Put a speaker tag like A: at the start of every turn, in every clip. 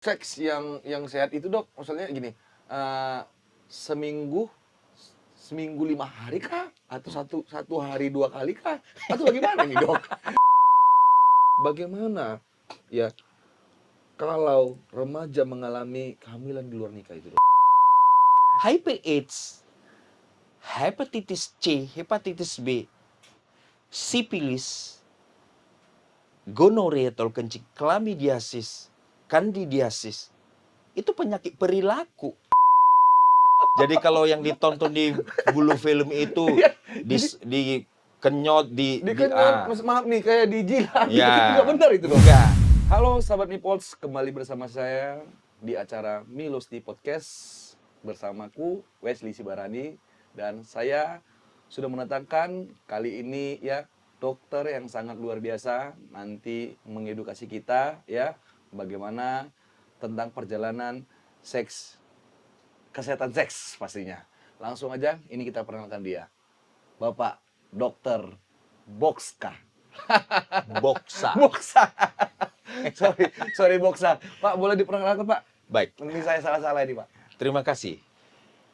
A: Seks yang sehat itu, Dok, maksudnya gini, eee, seminggu seminggu 5 hari kah? Atau satu hari 2 kali kah? Atau bagaimana nih, Dok? Bagaimana ya kalau remaja mengalami kehamilan di luar nikah itu, Dok?
B: HIV/AIDS, hepatitis C, hepatitis B, sipilis, gonorea atau kencing, chlamydiasis, candidiasis, itu penyakit perilaku. Jadi kalau yang ditonton di bulu film itu
A: Iya, jadi
B: dikenyot
A: dikenyot, maaf nih, kayak dijilat gitu,
B: ya,
A: itu nggak benar itu, Dok?
B: enggak.
A: Halo sahabat Mipods, kembali bersama saya di acara Milos di Podcast bersamaku Wesley Sibarani, dan saya sudah mendatangkan kali ini ya dokter yang sangat luar biasa nanti mengedukasi kita ya bagaimana tentang perjalanan seks, kesehatan seks pastinya. Langsung aja ini kita perkenalkan dia. Bapak Dokter Boxka.
B: Boksa.
A: Boxa. Sorry Boxa. Pak, boleh diperkenalkan, Pak?
B: Baik,
A: Ini saya salah-salah ini, Pak.
B: terima kasih.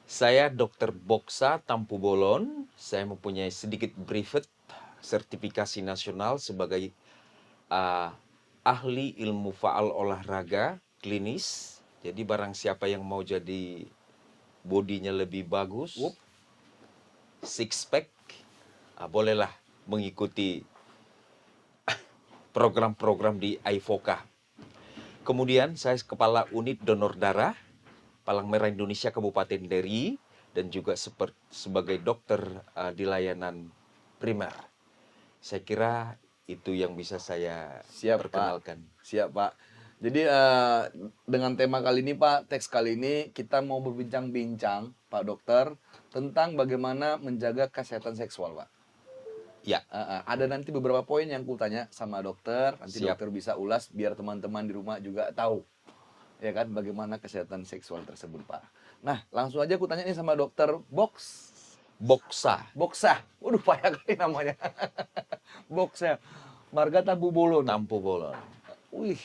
B: Saya Dr. Boksa Tampu Bolon. Saya mempunyai sedikit brevet sertifikasi nasional sebagai uh, ahli ilmu faal olahraga klinis. Jadi barang siapa yang mau jadi bodinya lebih bagus,
A: Wup.
B: six pack, bolehlah mengikuti program-program di IFOKA. Kemudian saya kepala unit donor darah Palang Merah Indonesia Kabupaten Deri dan juga sebagai dokter di layanan primer. Saya kira itu yang bisa saya
A: Siap, Pak.
B: perkenalkan.
A: Siap, Pak. Jadi dengan tema kali ini, Pak, teks kali ini kita mau berbincang-bincang, Pak Dokter, tentang bagaimana menjaga kesehatan seksual, Pak.
B: Ya,
A: Ada nanti beberapa poin yang kutanya sama dokter, nanti
B: siap.
A: dokter bisa ulas biar teman-teman di rumah juga tahu. Ya kan, bagaimana kesehatan seksual tersebut, Pak. Nah, langsung aja aku tanya nih sama dokter
B: Boksa.
A: Boxa. Waduh, payah kali namanya. Boxa. Marga Tampu Bolon.
B: Tampu Bolon.
A: Wih,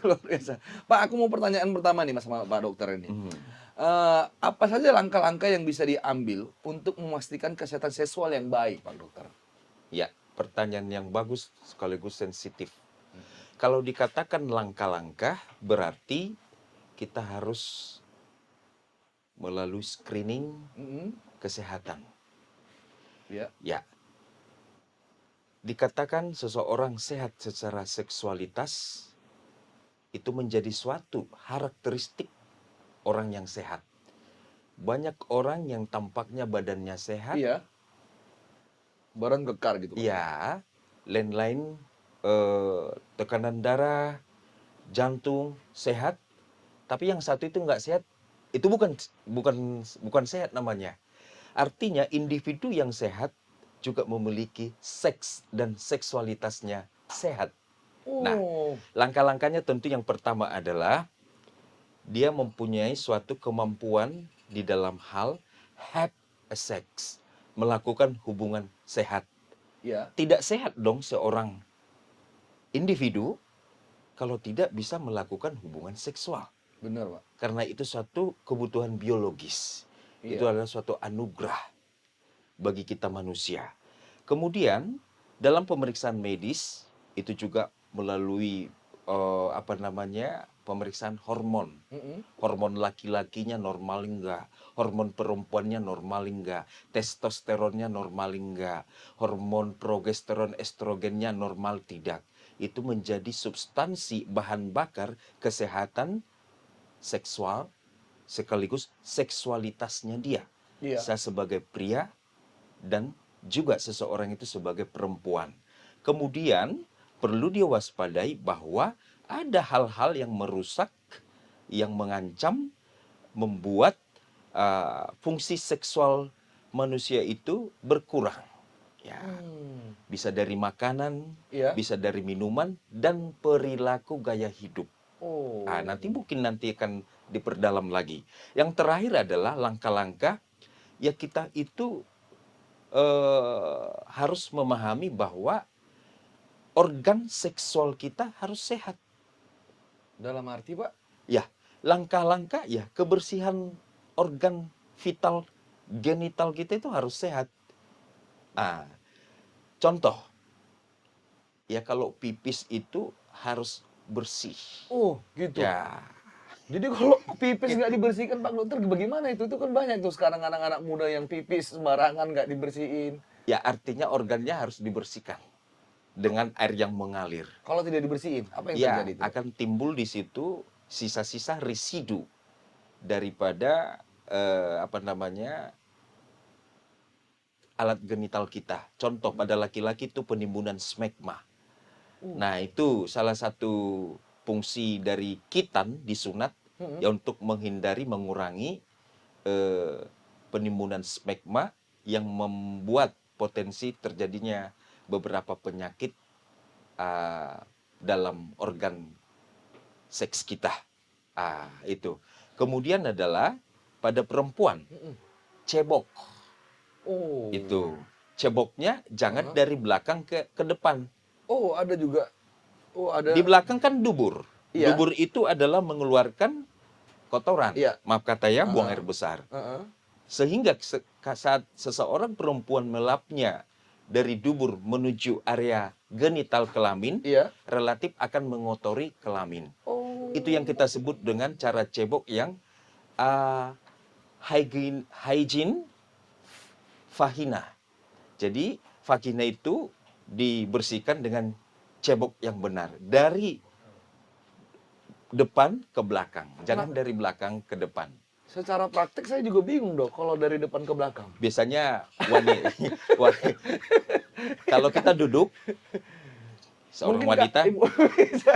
A: luar biasa. Pak, aku mau pertanyaan pertama nih, Mas, sama Pak Dokter ini. Apa saja langkah-langkah yang bisa diambil untuk memastikan kesehatan seksual yang baik, Pak Dokter?
B: Ya, pertanyaan yang bagus sekaligus sensitif. Kalau dikatakan langkah-langkah, berarti kita harus melalui screening
A: Mm-mm.
B: kesehatan.
A: Ya.
B: Ya, dikatakan seseorang sehat secara seksualitas itu menjadi suatu karakteristik orang yang sehat. Banyak orang yang tampaknya badannya sehat,
A: Iya. Barang gekar gitu, Pak.
B: ya, lain-lain tekanan darah, jantung sehat, tapi yang satu itu nggak sehat, itu bukan sehat namanya. Artinya individu yang sehat juga memiliki seks dan seksualitasnya sehat. Nah,
A: Oh.
B: langkah-langkahnya tentu yang pertama adalah dia mempunyai suatu kemampuan di dalam hal have a sex, melakukan hubungan sehat.
A: Ya,
B: Tidak sehat dong seorang individu kalau tidak bisa melakukan hubungan seksual.
A: benar, Pak.
B: Karena itu suatu kebutuhan biologis. Itu
A: Iya.
B: adalah suatu anugerah bagi kita manusia. Kemudian dalam pemeriksaan medis itu juga melalui pemeriksaan hormon.
A: Mm-mm.
B: Hormon laki-lakinya normal enggak, hormon perempuannya normal enggak, testosteronnya normal enggak, hormon progesteron estrogennya normal tidak. Itu menjadi substansi bahan bakar kesehatan seksual sekaligus seksualitasnya dia.
A: Iya.
B: Saya sebagai pria dan juga seseorang itu sebagai perempuan. Kemudian perlu diwaspadai bahwa ada hal-hal yang merusak, yang mengancam, membuat fungsi seksual manusia itu berkurang. Ya, bisa dari makanan,
A: Iya.
B: bisa dari minuman, dan perilaku gaya hidup.
A: Oh.
B: Nanti akan diperdalam lagi. Yang terakhir adalah langkah-langkah ya kita itu harus memahami bahwa organ seksual kita harus sehat.
A: Dalam arti, Pak?
B: Ya, langkah-langkah ya kebersihan organ vital genital kita itu harus sehat. Ah, contoh, ya kalau pipis itu harus bersih.
A: Oh, gitu.
B: Ya,
A: Jadi kalau pipis nggak dibersihkan Pak Dokter, bagaimana itu? Itu kan banyak tuh sekarang anak-anak muda yang pipis sembarangan nggak dibersihin.
B: ya artinya organnya harus dibersihkan dengan air yang mengalir.
A: Kalau tidak dibersihin, apa yang
B: Ya,
A: terjadi itu?
B: akan timbul di situ sisa-sisa residu daripada apa namanya alat genital kita. Contoh pada laki-laki itu penimbunan smegma. Nah, itu salah satu fungsi dari khitan disunat
A: Mm-mm.
B: ya untuk menghindari mengurangi eh, penimbunan smegma yang membuat potensi terjadinya beberapa penyakit dalam organ seks kita. Itu. Kemudian adalah pada perempuan
A: Mm-mm.
B: cebok.
A: Oh.
B: Itu. Ceboknya jangan dari belakang ke depan.
A: Oh, ada juga. Oh, ada.
B: Di belakang kan dubur.
A: Iya.
B: Dubur itu adalah mengeluarkan kotoran.
A: Iya.
B: Maaf kata ya, buang
A: Uh-uh.
B: air besar.
A: Uh-uh.
B: Sehingga saat seseorang perempuan melapnya dari dubur menuju area genital kelamin,
A: Iya.
B: relatif akan mengotori kelamin.
A: Oh.
B: Itu yang kita sebut dengan cara cebok yang hygiene vagina. Jadi vagina itu dibersihkan dengan cebok yang benar dari depan ke belakang, jangan dari belakang ke depan.
A: Secara praktik saya juga bingung dok kalau dari depan ke belakang.
B: Biasanya kalau kita duduk seorang
A: Mungkin
B: wanita,
A: Ibu bisa.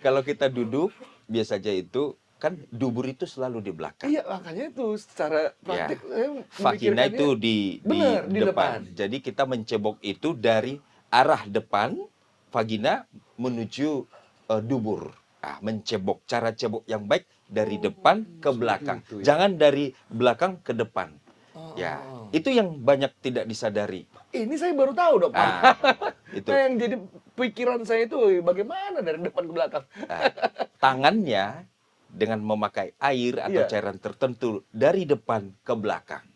B: kalau kita duduk biasanya itu kan dubur itu selalu di belakang.
A: Iya makanya itu secara
B: Ya,
A: praktik saya
B: vagina
A: memikirkannya
B: itu di
A: benar, di depan.
B: Jadi kita mencebok itu dari arah depan vagina menuju dubur. Mencebok, cara cebok yang baik dari depan ke belakang.
A: itu ya.
B: Jangan dari belakang ke depan. Ya,
A: Oh.
B: itu yang banyak tidak disadari.
A: Ini saya baru tahu dok.
B: Itu.
A: Nah, yang jadi pikiran saya itu bagaimana dari depan ke belakang.
B: Tangannya dengan memakai air atau
A: Iya.
B: cairan tertentu dari depan ke belakang.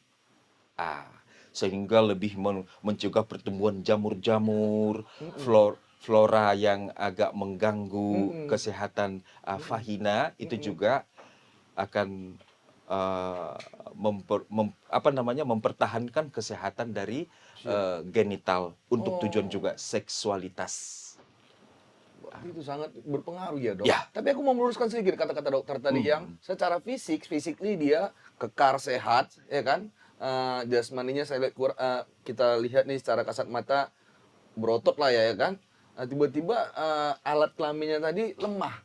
B: Sehingga lebih mencegah pertumbuhan jamur-jamur, flora yang agak mengganggu kesehatan vagina itu juga akan mempertahankan kesehatan dari genital untuk tujuan juga seksualitas.
A: Itu sangat berpengaruh ya dok.
B: Ya.
A: Tapi aku mau meluruskan sedikit kata-kata dokter tadi yang secara fisik dia kekar sehat, ya kan? Jasmaninya saya lihat kita lihat nih secara kasat mata berotot lah ya kan? Tiba-tiba alat kelaminnya tadi lemah.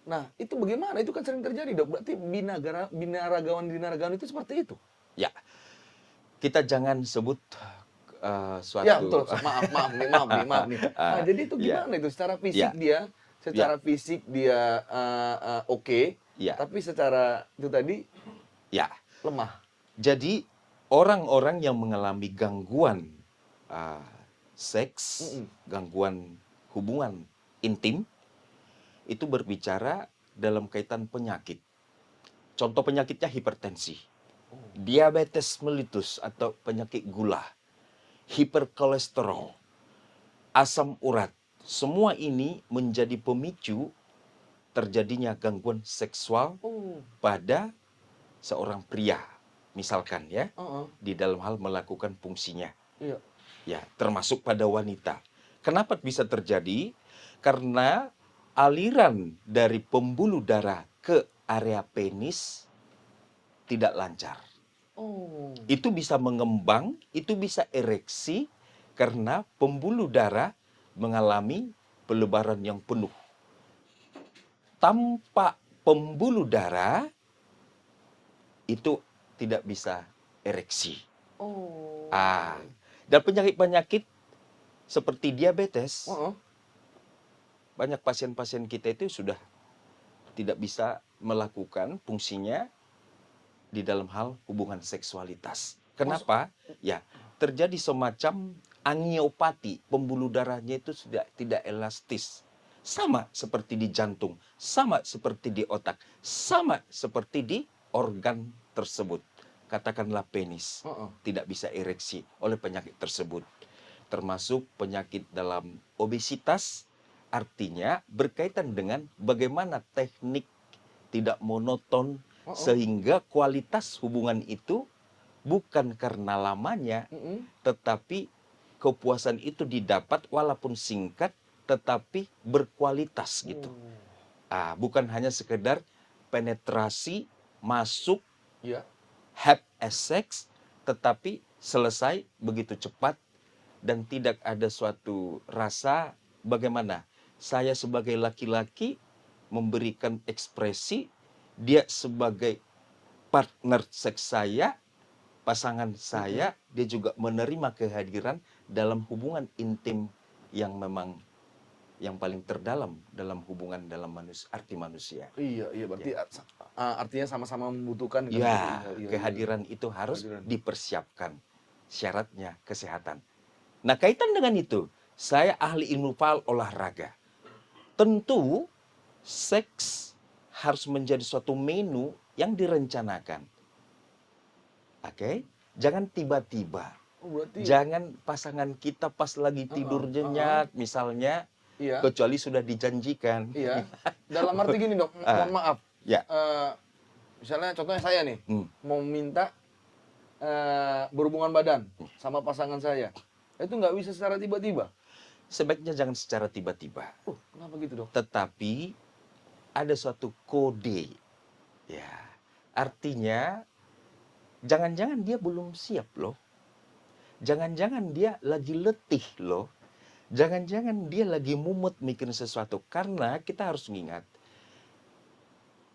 A: Nah itu bagaimana? Itu kan sering terjadi dok. Berarti binaragawan itu seperti itu.
B: Ya, kita jangan sebut suatu.
A: Ya betul. Maaf nih. Nah, jadi itu gimana itu? Secara fisik dia oke.
B: Ya.
A: Tapi secara itu tadi
B: Ya.
A: lemah.
B: Jadi orang-orang yang mengalami gangguan seks, gangguan hubungan intim, itu berbicara dalam kaitan penyakit. Contoh penyakitnya hipertensi, diabetes mellitus atau penyakit gula, hiperkolesterol, asam urat. Semua ini menjadi pemicu terjadinya gangguan seksual pada seorang pria, misalkan ya, di dalam hal melakukan fungsinya.
A: Iya.
B: Ya, termasuk pada wanita. Kenapa bisa terjadi? Karena aliran dari pembuluh darah ke area penis tidak lancar. Itu bisa mengembang, itu bisa ereksi karena pembuluh darah mengalami pelebaran yang penuh. Tanpa pembuluh darah itu tidak bisa ereksi. Dan penyakit-penyakit seperti diabetes, banyak pasien-pasien kita itu sudah tidak bisa melakukan fungsinya di dalam hal hubungan seksualitas. Kenapa? Ya, terjadi semacam angiopati, pembuluh darahnya itu sudah tidak elastis. sama seperti di jantung, sama seperti di otak, sama seperti di organ tersebut. Katakanlah penis
A: Heeh.
B: tidak bisa ereksi oleh penyakit tersebut. Termasuk penyakit dalam obesitas, artinya berkaitan dengan bagaimana teknik tidak monoton
A: Heeh.
B: sehingga kualitas hubungan itu bukan karena lamanya,
A: Mm-mm.
B: tetapi kepuasan itu didapat walaupun singkat tetapi berkualitas gitu. Bukan hanya sekedar penetrasi, masuk,
A: Iya.
B: have a sex, tetapi selesai begitu cepat dan tidak ada suatu rasa bagaimana saya sebagai laki-laki memberikan ekspresi, dia sebagai partner seks saya, pasangan saya, dia juga menerima kehadiran dalam hubungan intim yang memang yang paling terdalam dalam hubungan dalam arti manusia.
A: Iya, iya, berarti artinya sama-sama membutuhkan kan?
B: Ya,
A: Iya,
B: kehadiran itu harus
A: Kehadiran.
B: dipersiapkan. Syaratnya kesehatan. Nah, kaitan dengan itu, saya ahli ilmu olahraga. Tentu, seks harus menjadi suatu menu yang direncanakan. Oke? Jangan tiba-tiba.
A: Oh, berarti
B: Jangan pasangan kita pas lagi tidur nyenyak, misalnya,
A: iya,
B: kecuali sudah dijanjikan.
A: iya. Dalam arti gini, Dok, mohon maaf.
B: Ya.
A: Misalnya contohnya saya nih, mau minta berhubungan badan sama pasangan saya. Itu nggak bisa secara tiba-tiba.
B: Sebaiknya jangan secara tiba-tiba.
A: Kenapa gitu, Dok?
B: Tetapi ada suatu kode. Ya. Artinya jangan-jangan dia belum siap loh. Jangan-jangan dia lagi letih loh. Jangan-jangan dia lagi mumet mikirin sesuatu. Karena kita harus mengingat,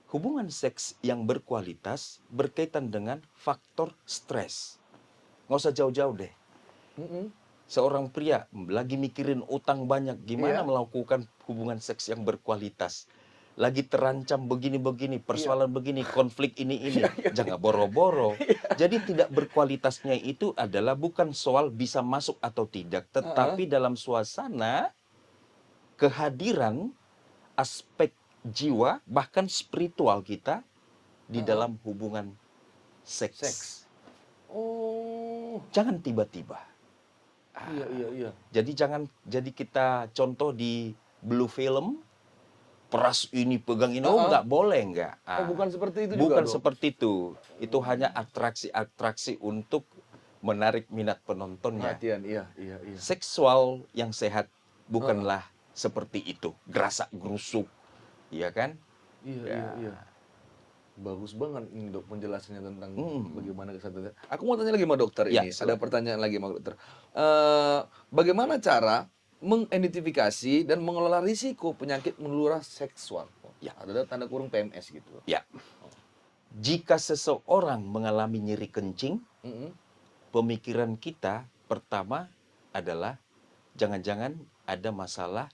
B: hubungan seks yang berkualitas berkaitan dengan faktor stres. Nggak usah jauh-jauh deh. Seorang pria lagi mikirin utang banyak, gimana
A: Iya.
B: melakukan hubungan seks yang berkualitas. Lagi terancam begini-begini, persoalan begini, konflik ini. Jangan boro-boro. Jadi tidak berkualitasnya itu adalah bukan soal bisa masuk atau tidak, tetapi dalam suasana kehadiran aspek jiwa, bahkan spiritual kita di dalam hubungan seks.
A: Oh,
B: Jangan tiba-tiba.
A: iya.
B: Jadi kita contoh di Blue Film, peras ini pegang ini, nggak boleh nggak.
A: Bukan seperti itu juga,
B: Bukan
A: Dok?
B: seperti itu. Itu hanya atraksi-atraksi untuk menarik minat penontonnya.
A: Perhatian, iya.
B: Seksual yang sehat bukanlah seperti itu, gerasak gerusuk, iya kan?
A: Iya. Bagus banget ini, Dok, penjelasannya tentang bagaimana kesehatan. Aku mau tanya lagi sama dokter
B: Ya,
A: ini.
B: silakan.
A: Ada pertanyaan lagi sama dokter. Bagaimana cara mengidentifikasi dan mengelola risiko penyakit menular seksual?
B: Ya.
A: Ada tanda kurung PMS gitu.
B: Ya. Jika seseorang mengalami nyeri kencing, pemikiran kita pertama adalah jangan-jangan ada masalah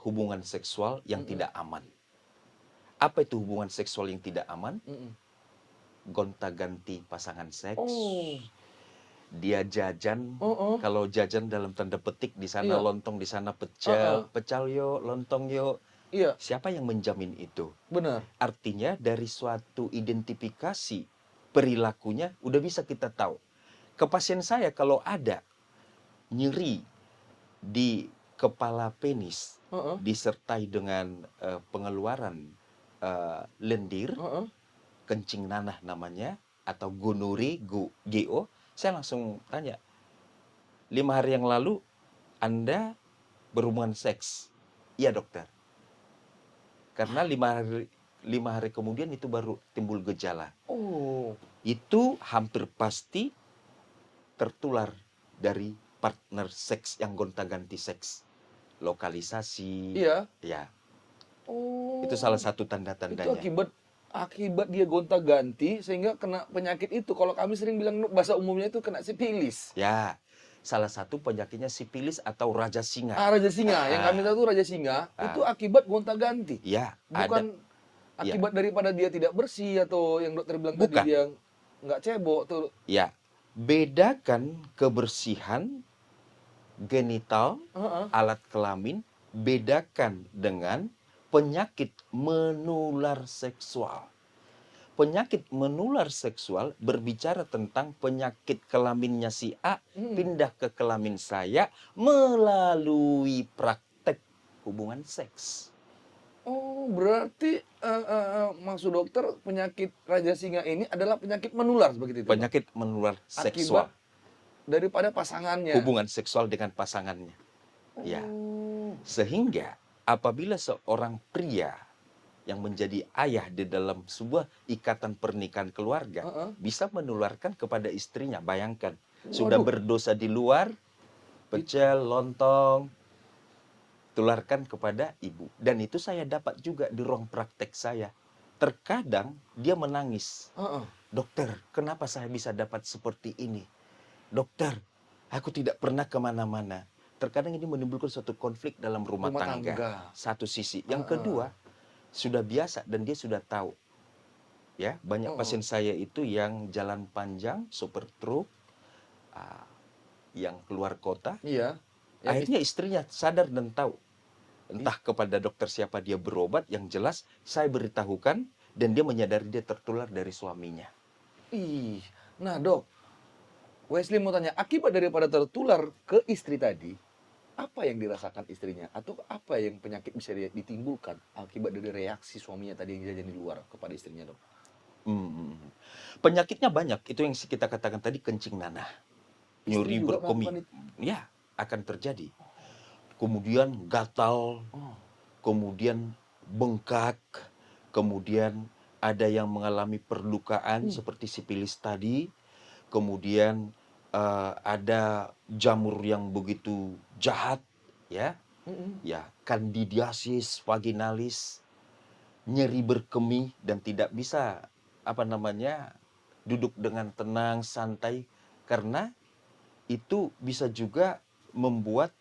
B: hubungan seksual yang tidak aman. Apa itu hubungan seksual yang tidak aman? Gonta-ganti pasangan seks. Dia jajan, kalau jajan dalam tanda petik, di sana
A: Iya.
B: lontong, di sana pecel, pecel yo, lontong yo.
A: Iya,
B: Siapa yang menjamin itu?
A: benar.
B: Artinya dari suatu identifikasi perilakunya udah bisa kita tahu. Ke pasien saya kalau ada nyeri di kepala penis disertai dengan pengeluaran lendir, kencing nanah namanya, atau gonore, GO, saya langsung tanya, 5 hari yang lalu Anda berhubungan seks? Iya, dokter. Karena 5 hari kemudian itu baru timbul gejala. Itu hampir pasti tertular dari partner seks yang gonta-ganti seks. Lokalisasi.
A: Iya.
B: Ya. Itu salah satu tanda-tandanya.
A: Itu akibat dia gonta-ganti sehingga kena penyakit itu. Kalau kami sering bilang bahasa umumnya itu kena sipilis.
B: Ya. Salah satu penyakitnya sipilis atau raja singa.
A: Raja singa. Yang kami tahu itu raja singa. Itu akibat gonta-ganti.
B: Ya,
A: Bukan akibat daripada dia tidak bersih atau yang dokter bilang
B: Bukan.
A: tadi dia nggak cebok tuh.
B: Ya. Bedakan kebersihan genital, alat kelamin, bedakan dengan penyakit menular seksual. Penyakit menular seksual berbicara tentang penyakit kelaminnya si A pindah ke kelamin saya melalui praktek hubungan seks.
A: Oh, berarti maksud dokter penyakit Raja Singa ini adalah penyakit menular begitu itu, Dok?
B: Penyakit menular
A: Akibat
B: seksual,
A: daripada pasangannya.
B: hubungan seksual dengan pasangannya. Ya.
A: Oh.
B: Sehingga apabila seorang pria yang menjadi ayah di dalam sebuah ikatan pernikahan keluarga
A: Heeh.
B: bisa menularkan kepada istrinya. Bayangkan, sudah
A: Waduh.
B: berdosa di luar, pecel, lontong, tularkan kepada ibu. Dan itu saya dapat juga di ruang praktek saya. Terkadang dia menangis.
A: Heeh.
B: Dokter, kenapa saya bisa dapat seperti ini? Dokter, aku tidak pernah kemana-mana. Terkadang ini menimbulkan suatu konflik dalam rumah tangga. Satu sisi. Yang kedua, sudah biasa dan dia sudah tahu. Ya, banyak pasien saya itu yang jalan panjang, sopir truk, yang keluar kota.
A: Iya.
B: Akhirnya istrinya sadar dan tahu. Entah kepada dokter siapa dia berobat, yang jelas saya beritahukan dan dia menyadari dia tertular dari suaminya.
A: Ih, nah Dok, Wesley mau tanya, akibat daripada tertular ke istri tadi, apa yang dirasakan istrinya? Atau apa yang penyakit bisa ditimbulkan akibat dari reaksi suaminya tadi yang jajan di luar kepada istrinya, Dok?
B: Penyakitnya banyak, itu yang kita katakan tadi kencing nanah.
A: Istri
B: Nyeri
A: juga
B: berkemih.
A: melakukan
B: Ya, akan terjadi. Kemudian gatal, kemudian bengkak, kemudian ada yang mengalami perlukaan seperti sipilis tadi, kemudian ada jamur yang begitu jahat, ya, ya, candidiasis vaginalis, nyeri berkemih dan tidak bisa duduk dengan tenang, santai, karena itu bisa juga membuat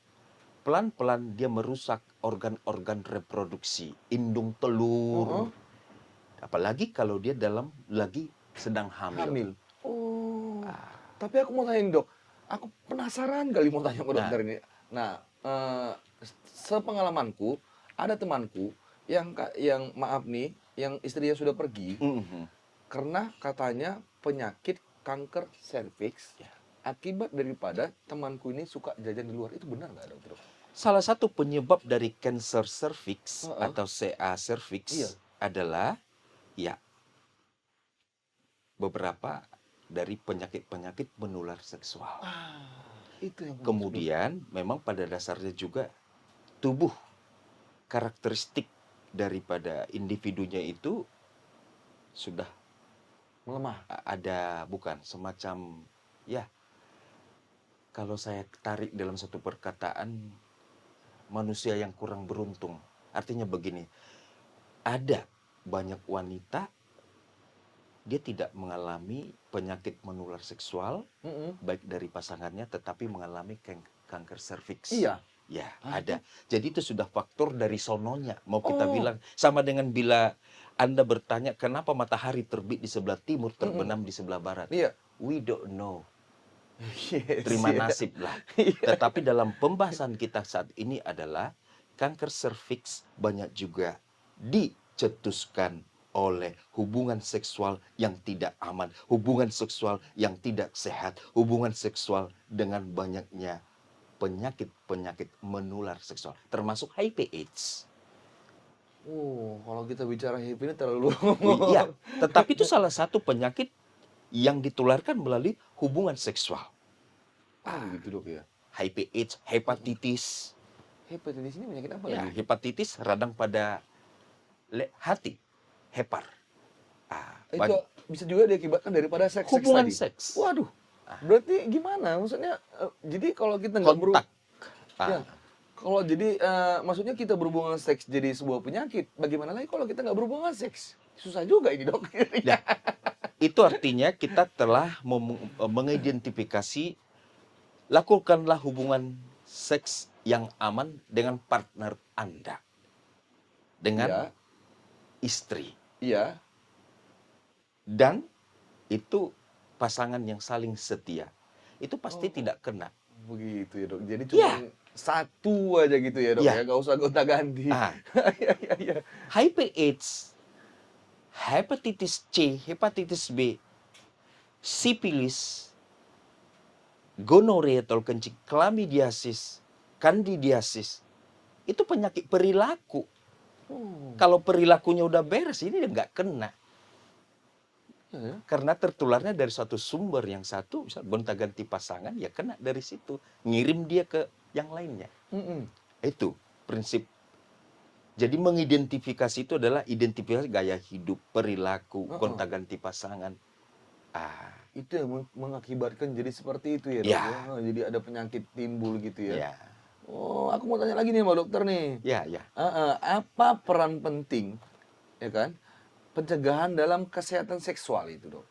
B: pelan-pelan dia merusak organ-organ reproduksi, indung telur. Apalagi kalau dia lagi sedang hamil.
A: Oh, tapi aku mau tanya Dok, aku penasaran kali mau tanya ke dokter ini. Nah, sepengalamanku, ada temanku yang maaf nih, yang istrinya sudah pergi, karena katanya penyakit kanker serviks akibat daripada temanku ini suka jajan di luar. Itu benar nggak, Dokter?
B: Salah satu penyebab dari cancer cervix atau CA cervix adalah ya beberapa dari penyakit-penyakit menular seksual.
A: Itu yang
B: Kemudian memang pada dasarnya juga tubuh karakteristik daripada individunya itu sudah
A: melemah.
B: ada bukan semacam ya, kalau saya tarik dalam satu perkataan, manusia yang kurang beruntung. Artinya begini, ada banyak wanita dia tidak mengalami penyakit menular seksual baik dari pasangannya, tetapi mengalami kanker serviks.
A: Iya.
B: Ya, ada. Jadi itu sudah faktor dari sononya. Mau kita bilang sama dengan bila Anda bertanya kenapa matahari terbit di sebelah timur, terbenam di sebelah barat.
A: Iya.
B: We don't know.
A: Yes,
B: Terima nasib lah. Tetapi dalam pembahasan kita saat ini adalah kanker serviks banyak juga dicetuskan oleh hubungan seksual yang tidak aman, hubungan seksual yang tidak sehat, hubungan seksual dengan banyaknya penyakit-penyakit menular seksual, termasuk HIV/AIDS.
A: Kalau kita bicara HIV ini terlalu
B: Iya, tetapi itu salah satu penyakit yang ditularkan melalui hubungan seksual.
A: gitu Dok ya.
B: HIV/AIDS, hepatitis.
A: Hepatitis ini penyakit apa
B: Ya,
A: lagi?
B: hepatitis radang pada hati, hepar.
A: Itu bisa juga diakibatkan daripada seks
B: hubungan
A: tadi.
B: seks.
A: Waduh. Berarti gimana? Maksudnya jadi kalau kita nggak
B: Kontak.
A: Ya, kalau jadi maksudnya kita berhubungan seks jadi sebuah penyakit, bagaimana lagi kalau kita nggak berhubungan seks? Susah juga ini Dok.
B: Ya, itu artinya kita telah mengidentifikasi, lakukanlah hubungan seks yang aman dengan partner Anda. Dengan istri.
A: Iya.
B: Dan itu pasangan yang saling setia. Itu pasti tidak kena
A: begitu ya dok. Jadi
B: Iya.
A: cuma satu aja gitu ya dok
B: Iya.
A: ya, nggak usah gonta-ganti.
B: Ah,
A: Iya iya iya.
B: HIV AIDS, hepatitis C, hepatitis B, sipilis, gonorea atau kencing, chlamydiasis, candidiasis, itu penyakit perilaku.
A: Oh,
B: Kalau perilakunya udah beres, ini dia nggak kena.
A: iya ya.
B: Karena tertularnya dari suatu sumber yang satu, misal gonta-ganti pasangan, ya kena dari situ. Ngirim dia ke yang lainnya.
A: Mm-mm.
B: Itu prinsip. Jadi mengidentifikasi itu adalah identifikasi gaya hidup, perilaku,
A: Heeh.
B: gonta-ganti pasangan. Ah,
A: Itu yang mengakibatkan jadi seperti itu ya dok
B: ya,
A: ya. Jadi ada penyakit timbul gitu ya.
B: ya,
A: Oh, aku mau tanya lagi nih sama dokter nih.
B: ya, ya.
A: Apa peran penting, ya kan, pencegahan dalam kesehatan seksual itu dok?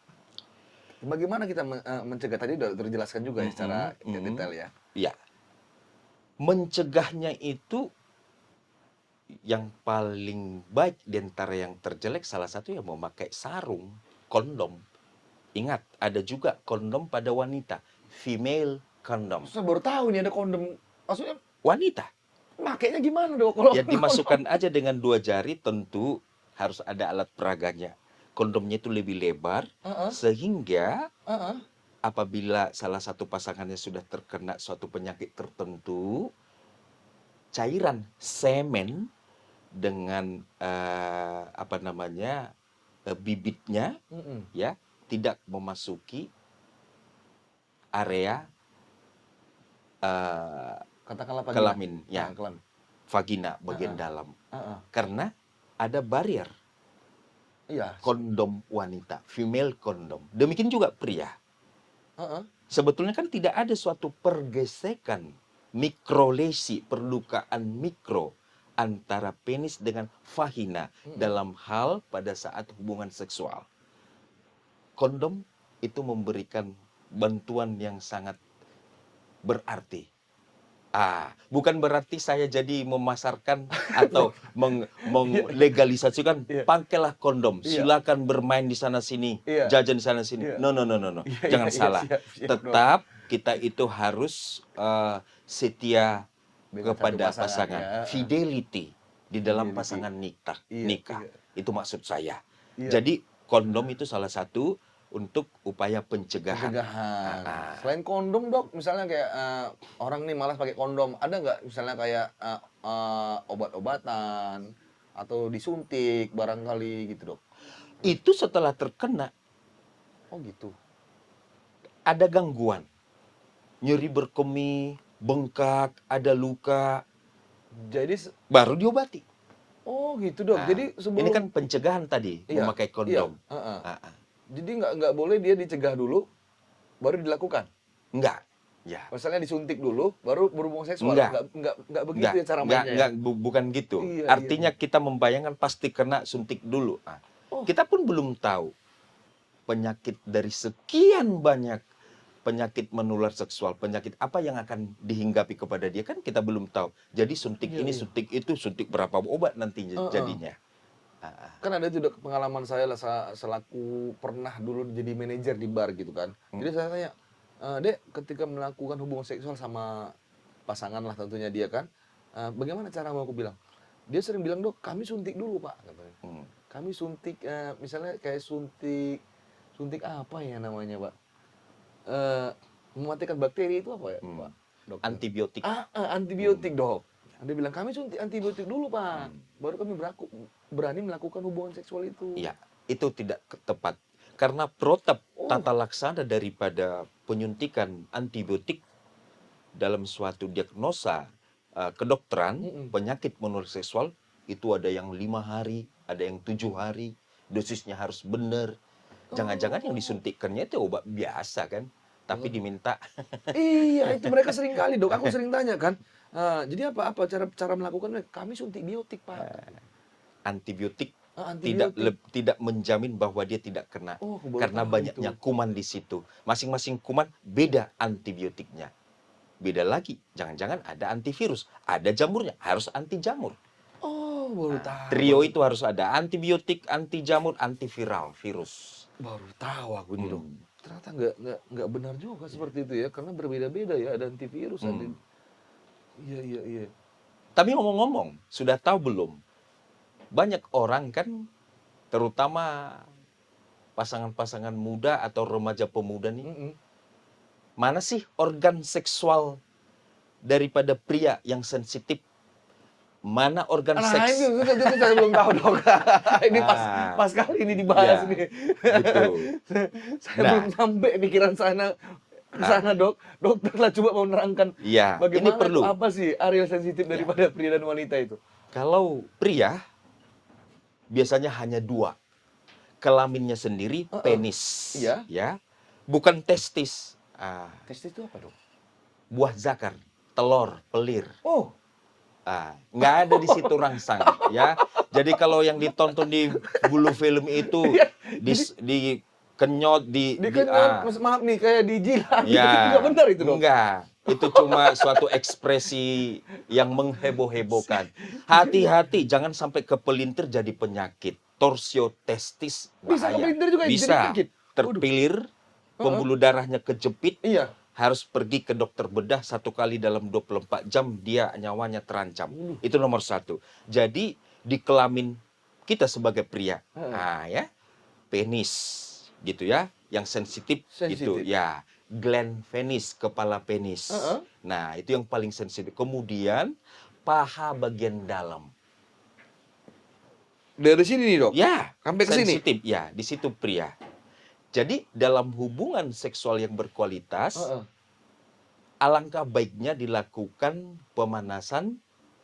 A: Bagaimana kita mencegah, tadi udah terjelaskan juga ya secara detail ya.
B: Ya, mencegahnya itu yang paling baik di antara yang terjelek salah satu yang memakai sarung, kondom. Ingat, ada juga kondom pada wanita, female kondom.
A: Saya baru tahu nih ada kondom. Maksudnya
B: Wanita,
A: makainya gimana dok kalau
B: ya dimasukkan aja dengan 2 jari, tentu harus ada alat peraganya. Kondomnya itu lebih lebar,
A: Heeh,
B: sehingga
A: heeh.
B: apabila salah satu pasangannya sudah terkena suatu penyakit tertentu, cairan semen dengan bibitnya
A: Mm-mm.
B: ya tidak memasuki area
A: Katakanlah vagina.
B: kelamin, ya,
A: Kelamin.
B: vagina bagian
A: Heeh,
B: dalam,
A: heeh.
B: karena ada barrier
A: Iya.
B: kondom wanita, female kondom. Demikian juga pria.
A: Heeh.
B: Sebetulnya kan tidak ada suatu pergesekan, mikrolesi, perlukaan mikro antara penis dengan vagina dalam hal pada saat hubungan seksual. Kondom itu memberikan bantuan yang sangat berarti. Bukan berarti saya jadi memasarkan atau menglegalisasikan,
A: Iya.
B: pakailah kondom,
A: Iya.
B: silakan bermain di sana sini,
A: Iya.
B: jajan di sana sini.
A: Iya.
B: No, no, no, no, no.
A: Iya,
B: Jangan
A: iya, iya,
B: salah.
A: siap, siap, dok.
B: Tetap kita itu harus setia
A: Dengan satu
B: kepada
A: pasangan,
B: pasangan,
A: ya.
B: fidelity di dalam
A: Fidelity.
B: pasangan nikah.
A: Iya,
B: Nikah.
A: iya.
B: Itu maksud saya.
A: Iya.
B: Jadi kondom itu salah satu untuk upaya pencegahan.
A: Pencegahan.
B: Ah.
A: Selain kondom dok, misalnya kayak orang nih malas pakai kondom, ada nggak misalnya kayak obat-obatan atau disuntik barangkali gitu dok?
B: Itu setelah terkena
A: Oh gitu.
B: ada gangguan, nyeri berkemih, bengkak, ada luka,
A: Jadi
B: baru diobati.
A: oh gitu dok.
B: Nah,
A: Jadi sebelum
B: ini kan pencegahan tadi,
A: iya,
B: memakai kondom.
A: Iya, heeh.
B: Ah, ah.
A: Jadi nggak boleh dia dicegah dulu, baru dilakukan.
B: Enggak, ya.
A: Misalnya disuntik dulu, baru berhubungan seksual.
B: Enggak.
A: Nggak begitu ya cara mainnya.
B: enggak, bukan gitu.
A: Iya,
B: Artinya kita membayangkan pasti kena suntik dulu.
A: Oh.
B: Kita pun belum tahu penyakit dari sekian banyak penyakit menular seksual, penyakit apa yang akan dihinggapi kepada dia, kan kita belum tahu. Jadi suntik
A: Iya,
B: ini,
A: iya.
B: suntik itu, suntik berapa obat nantinya
A: Heeh.
B: jadinya.
A: Kan ada tuh Dok, pengalaman saya lah selaku pernah dulu jadi manajer di bar gitu kan. Jadi saya tanya, Dek, ketika melakukan hubungan seksual sama pasangan lah tentunya dia kan, bagaimana cara mau aku bilang? Dia sering bilang, Dok, kami suntik dulu Pak, katanya. Kami suntik, misalnya kayak suntik apa ya namanya Pak? Mematikan bakteri itu apa ya Pak? Dokter?
B: Antibiotik.
A: Antibiotik Dok. Dia bilang kami suntik antibiotik dulu Pak, baru kami berani melakukan hubungan seksual itu.
B: Ya, itu tidak tepat. Karena protap tata laksana daripada penyuntikan antibiotik dalam suatu diagnosa kedokteran penyakit menular seksual itu ada yang 5 hari, ada yang 7 hari, dosisnya harus benar. Jangan-jangan yang disuntikannya itu obat biasa kan, tapi diminta.
A: Iya, itu mereka sering kali Dok. Aku sering tanya kan. Jadi apa cara melakukannya? Kami suntik biotik Pak.
B: Antibiotik
A: Antibiotik.
B: tidak menjamin bahwa dia tidak kena,
A: Oh, aku baru
B: karena
A: tahu
B: banyaknya
A: itu.
B: kuman di situ. Masing-masing kuman beda antibiotiknya. Beda lagi, jangan-jangan ada antivirus, ada jamurnya, harus anti jamur.
A: Oh, baru tahu.
B: Trio itu harus ada antibiotik, anti jamur, antiviral, virus.
A: Baru tahu aku ini Dok. ternyata nggak benar juga seperti itu ya, karena berbeda-beda ya, ada antivirus, ada. Iya, iya, iya.
B: Tapi ngomong-ngomong, sudah tahu belum? Banyak orang kan, terutama pasangan-pasangan muda atau remaja pemuda nih,
A: Mm-mm.
B: mana sih organ seksual daripada pria yang sensitif? Mana organ
A: Nah,
B: seks?
A: itu saya belum tahu dok. Ini pas
B: Ah,
A: pas kali ini dibahas
B: ya,
A: nih.
B: betul.
A: Saya belum
B: Nah,
A: sampai pikiran sana ke sana
B: ah,
A: dok. Dokter lah coba mau menerangkan
B: ya, ini
A: bagaimana itu
B: perlu.
A: apa sih area sensitif
B: Ya,
A: daripada pria dan wanita itu.
B: kalau pria biasanya hanya dua, kelaminnya sendiri
A: Heeh.
B: penis,
A: Iya.
B: ya, bukan testis.
A: Testis itu apa dok?
B: Buah zakar, telur, pelir.
A: Oh.
B: Nggak ada di situ rangsang, ya. Jadi kalau yang ditonton di bulu film itu
A: Iya.
B: di,
A: Jadi
B: dikenyot,
A: dikenyot, maaf nih kayak dijilat gitu. Itu nggak
B: ya,
A: benar itu dok.
B: enggak. Itu cuma suatu ekspresi yang mengheboh-hebohkan. Hati-hati, jangan sampai kepelintir jadi penyakit. Torsiotestis
A: Bisa
B: bahaya.
A: kepelintir juga jadi
B: Bisa
A: penyakit. Waduh.
B: terpilir,
A: Heeh.
B: pembuluh darahnya kejepit,
A: Iya.
B: harus pergi ke dokter bedah 1 kali dalam 24 jam, dia nyawanya terancam. Itu nomor 1. Jadi di kelamin kita sebagai pria, ya, penis gitu ya, yang sensitif gitu
A: Sensitif.
B: ya, gland penis, kepala penis.
A: Heeh.
B: Nah, itu yang paling sensitif. Kemudian paha bagian dalam.
A: Dari sini nih dok.
B: Ya,
A: Sampai ke sini.
B: sensitif ya, di situ pria. Jadi dalam hubungan seksual yang berkualitas,
A: Heeh.
B: alangkah baiknya dilakukan pemanasan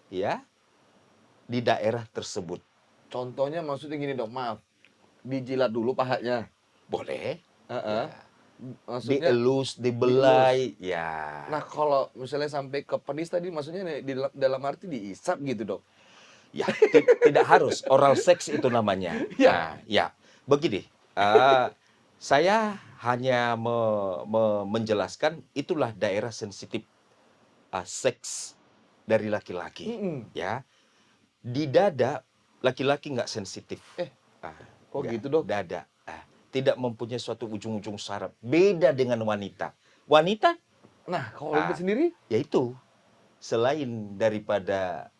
B: ya di daerah tersebut.
A: Contohnya maksudnya gini dok, maaf. Dijilat dulu pahanya.
B: Boleh.
A: Heeh.
B: Ya.
A: Maksudnya
B: Dielus, dibelai, ya.
A: nah kalau misalnya sampai ke penis tadi maksudnya dalam arti diisap gitu dok.
B: Ya, tidak harus oral seks itu namanya.
A: Iya.
B: Ya, begini. Saya hanya menjelaskan itulah daerah sensitif seks dari laki-laki.
A: Mm-mm.
B: Ya, di dada laki-laki nggak sensitif.
A: Kok
B: Nggak,
A: gitu dok?
B: dada tidak mempunyai suatu ujung-ujung saraf. Beda dengan wanita. Wanita,
A: Nah kalau itu sendiri?
B: yaitu selain daripada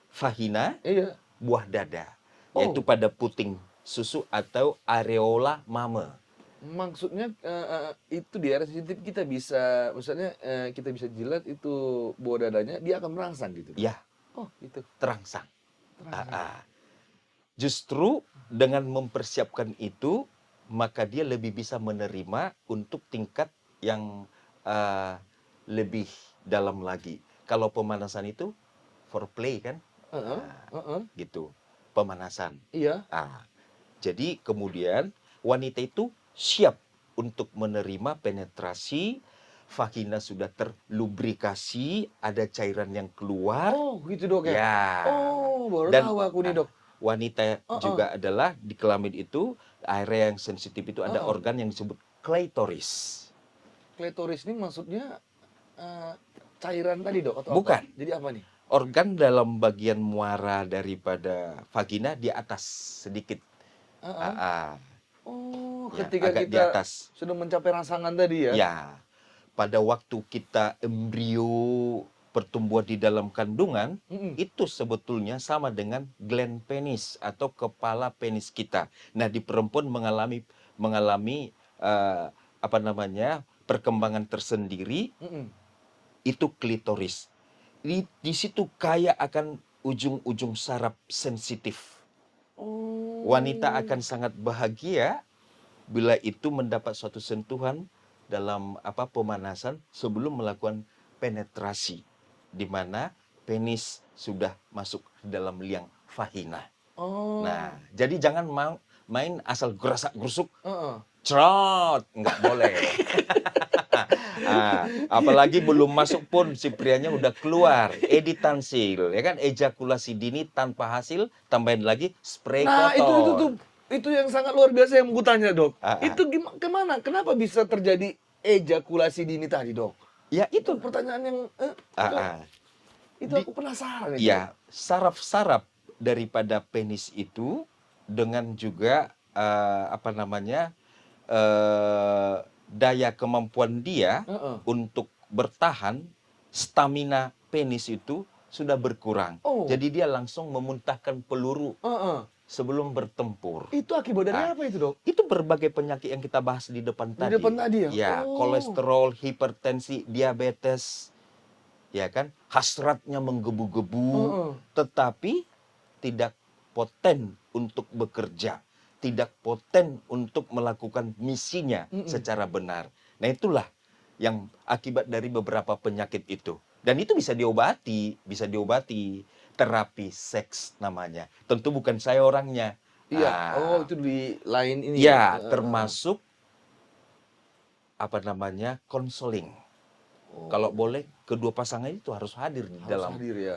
B: vagina,
A: Iya.
B: buah dada,
A: Oh.
B: yaitu pada puting susu atau areola mame.
A: Maksudnya itu di area sensitif kita bisa, misalnya kita bisa jilat itu bawah dadanya, dia akan merangsang gitu.
B: Ya,
A: Oh gitu.
B: terangsang.
A: Terangsang.
B: Justru dengan mempersiapkan itu, maka dia lebih bisa menerima untuk tingkat yang lebih dalam lagi. Kalau pemanasan itu foreplay kan,
A: Heeh. Heeh.
B: gitu, pemanasan.
A: Iya.
B: Jadi kemudian wanita itu siap untuk menerima penetrasi, vagina sudah terlubrikasi, ada cairan yang keluar.
A: Oh gitu dok ya.
B: Ya.
A: Oh baru
B: Dan
A: tahu aku nih dok.
B: wanita juga adalah di kelamin itu, area yang sensitif itu ada organ yang disebut klitoris.
A: Klitoris ini maksudnya cairan tadi dok atau
B: Bukan.
A: apa? Jadi apa nih?
B: Organ dalam bagian muara daripada vagina di atas sedikit.
A: Oh,
B: Ya,
A: ketika
B: agak di
A: kita
B: atas.
A: sudah mencapai rangsangan tadi ya?
B: Ya, pada waktu kita embrio pertumbuhan di dalam kandungan, itu sebetulnya sama dengan gland penis atau kepala penis kita. Nah, di perempuan mengalami apa namanya, perkembangan tersendiri, itu klitoris. Di situ kaya akan ujung-ujung saraf sensitif.
A: Oh.
B: Wanita akan sangat bahagia bila itu mendapat suatu sentuhan dalam pemanasan sebelum melakukan penetrasi, di mana penis sudah masuk dalam liang vagina.
A: Oh.
B: Nah, jadi jangan main asal gerasak-gerusuk, cerot, nggak boleh. Apalagi belum masuk pun si prianya udah keluar, editansil, ya kan, ejakulasi dini tanpa hasil, tambahin lagi spray
A: Nah,
B: kotor.
A: itu yang sangat luar biasa yang mau tanya, Dok. Itu gimana? Kenapa bisa terjadi ejakulasi dini tadi, Dok?
B: Ya itu
A: pertanyaan yang itu aku penasaran itu.
B: Ya, saraf-saraf daripada penis itu dengan juga apa namanya, daya kemampuan dia
A: Heeh.
B: untuk bertahan, stamina penis itu sudah berkurang.
A: Oh.
B: Jadi dia langsung memuntahkan peluru
A: Heeh.
B: sebelum bertempur.
A: Itu akibat dari
B: Ah,
A: apa itu, Dok?
B: Itu berbagai penyakit yang kita bahas di depan
A: Di
B: tadi.
A: depan tadi ya?
B: Ya,
A: Oh.
B: kolesterol, hipertensi, diabetes, ya kan? Hasratnya menggebu-gebu,
A: Heeh.
B: tetapi tidak poten untuk bekerja, tidak poten untuk melakukan misinya secara benar. Nah, itulah yang akibat dari beberapa penyakit itu. Dan itu bisa diobati. Terapi seks namanya. Tentu bukan saya orangnya.
A: Iya. Oh,
B: Ah,
A: itu di lain ini ya?
B: ya,
A: Heeh.
B: termasuk konseling.
A: Oh,
B: Kalau boleh, kedua pasangan itu harus hadir di
A: harus
B: dalam
A: hadir ya?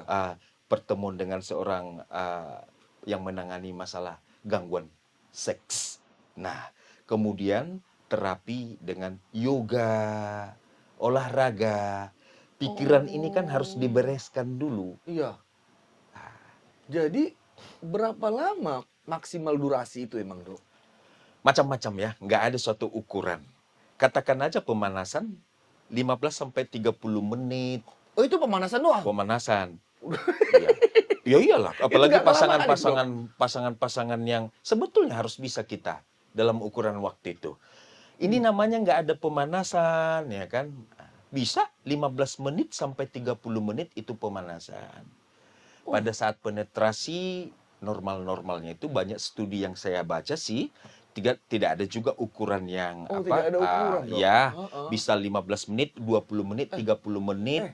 B: pertemuan dengan seorang yang menangani masalah gangguan seks. Nah, kemudian terapi dengan yoga, olahraga. Pikiran ini kan harus
A: Oh.
B: dibereskan dulu.
A: Iya. Jadi berapa lama maksimal durasi itu emang, Dok?
B: Macam-macam ya, nggak ada suatu ukuran. Katakan aja pemanasan 15 sampai 30 menit
A: Oh, itu pemanasan doang?
B: pemanasan. Iya. Ya iyalah,
A: Itu
B: apalagi
A: nggak kelamaan itu, Dok?
B: pasangan-pasangan yang sebetulnya harus bisa kita dalam ukuran waktu itu. Ini namanya nggak ada pemanasan, ya kan? Bisa 15 menit sampai 30 menit itu pemanasan.
A: Oh.
B: Pada saat penetrasi normal-normalnya itu banyak studi yang saya baca sih, tidak ada juga ukuran yang
A: Oh, tidak ada ukuran, Dok?
B: ya
A: Heeh.
B: bisa 15 menit, 20 menit, 30 menit.